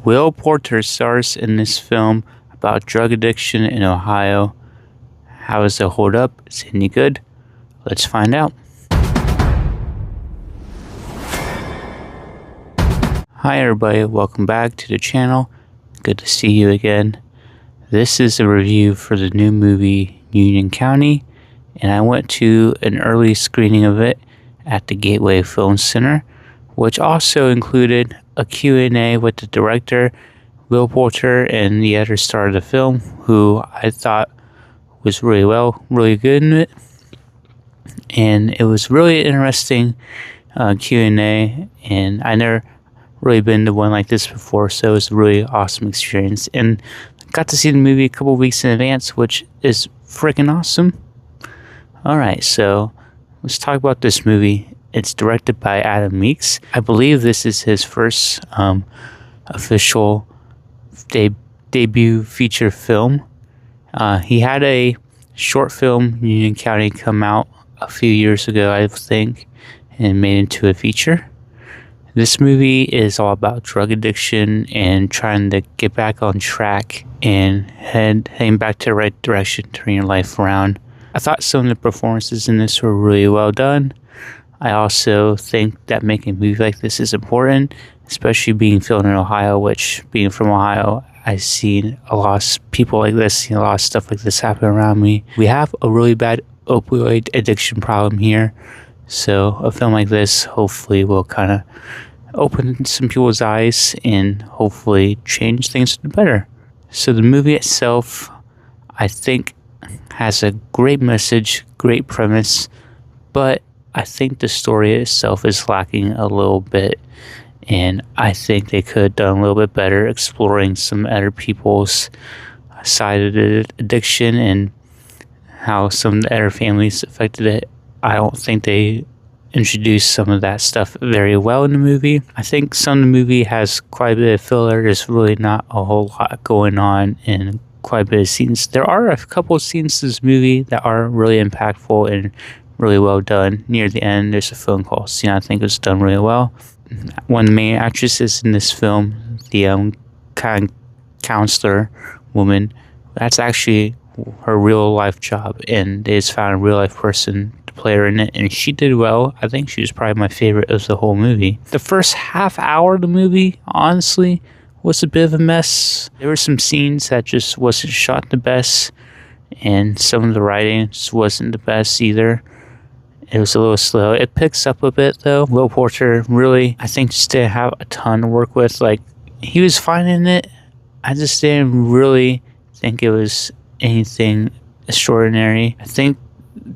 Will Poulter stars in this film about drug addiction in Ohio. How does it hold up? Is it any good? Let's find out. Hi everybody, welcome back to the channel. Good to see you again. This is a review for the new movie Union County, and I went to an early screening of it at the Gateway Film Center, which also included a Q&A with the director, Will Poulter, and the other star of the film, who I thought was really good in it. And it was really interesting Q&A, and I never really been to one like this before, so it was a really awesome experience. And got to see the movie a couple weeks in advance, which is freaking awesome. Alright, so let's talk about this movie. It's directed by Adam Meeks. I believe this is his first official debut feature film. He had a short film, Union County, come out a few years ago, I think, and made into a feature. This movie is all about drug addiction and trying to get back on track and heading back to the right direction, turning your life around. I thought some of the performances in this were really well done. I also think that making a movie like this is important, especially being filmed in Ohio, which, being from Ohio, I've seen a lot of people like this, seen a lot of stuff like this happen around me. We have a really bad opioid addiction problem here, so a film like this hopefully will kind of open some people's eyes and hopefully change things for the better. So the movie itself, I think, has a great message, great premise, but I think the story itself is lacking a little bit, and I think they could have done a little bit better exploring some other people's side of the addiction and how some of the other families affected it. I don't think they introduced some of that stuff very well in the movie. I think some of the movie has quite a bit of filler. There's really not a whole lot going on in quite a bit of scenes. There are a couple of scenes in this movie that are really impactful and really well done. Near the end, there's a phone call scene I think was done really well. One of the main actresses in this film, the kind of counselor woman, that's actually her real life job, and they just found a real life person to play her in it, and she did well. I think she was probably my favorite of the whole movie. The first half hour of the movie, honestly, was a bit of a mess. There were some scenes that just wasn't shot the best, and some of the writing just wasn't the best either. It was a little slow. It picks up a bit though. Will Poulter really, I think, just didn't have a ton to work with. Like, he was fine in it. I just didn't really think it was anything extraordinary. I think,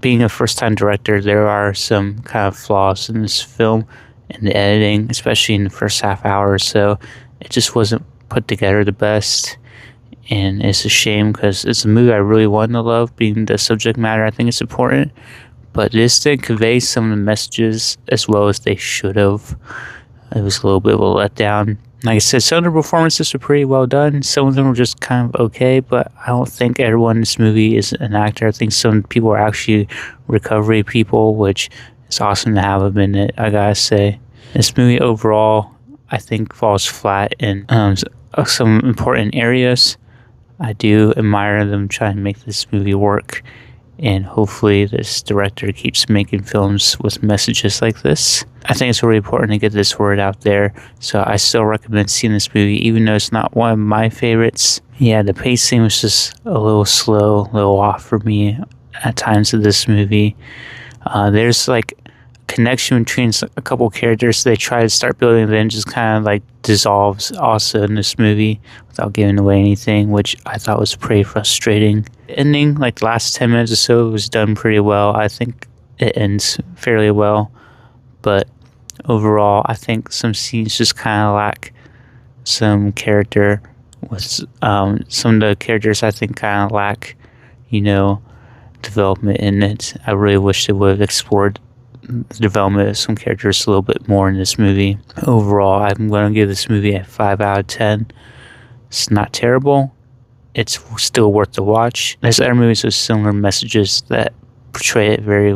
being a first-time director, there are some kind of flaws in this film, in the editing, especially in the first half hour or so. It just wasn't put together the best, and it's a shame because it's a movie I really wanted to love. Being the subject matter, I think it's important, but this didn't convey some of the messages as well as they should have. It was a little bit of a letdown. Like I said, some of the performances were pretty well done. Some of them were just kind of okay, but I don't think everyone in this movie is an actor. I think some people are actually recovery people, which is awesome to have them in it, I gotta say. This movie overall, I think, falls flat in some important areas. I do admire them trying to make this movie work, and hopefully this director keeps making films with messages like this. I think it's really important to get this word out there, so I still recommend seeing this movie, even though it's not one of my favorites. Yeah, the pacing was just a little slow, a little off for me at times of this movie. There's like connection between a couple characters they try to start building, then just kind of like dissolves also in this movie without giving away anything, which I thought was pretty frustrating. The ending, like the last 10 minutes or so, was done pretty well. I think it ends fairly well, but overall I think some scenes just kind of lack some character. With some of the characters, I think, kind of lack, development in it. I really wish they would have explored the development of some characters a little bit more in this movie. Overall, I'm going to give this movie a 5 out of 10. It's not terrible. It's still worth the watch. There's other movies with similar messages that portray it very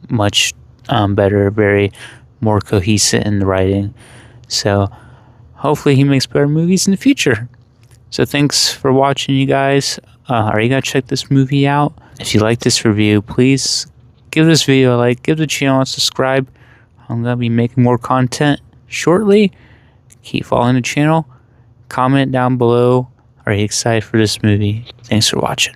much better, very more cohesive in the writing. So hopefully he makes better movies in the future. So thanks for watching, you guys. Are you going to check this movie out? If you like this review, please give this video a like, give the channel a subscribe. I'm going to be making more content shortly. Keep following the channel. Comment down below. Are you excited for this movie? Thanks for watching.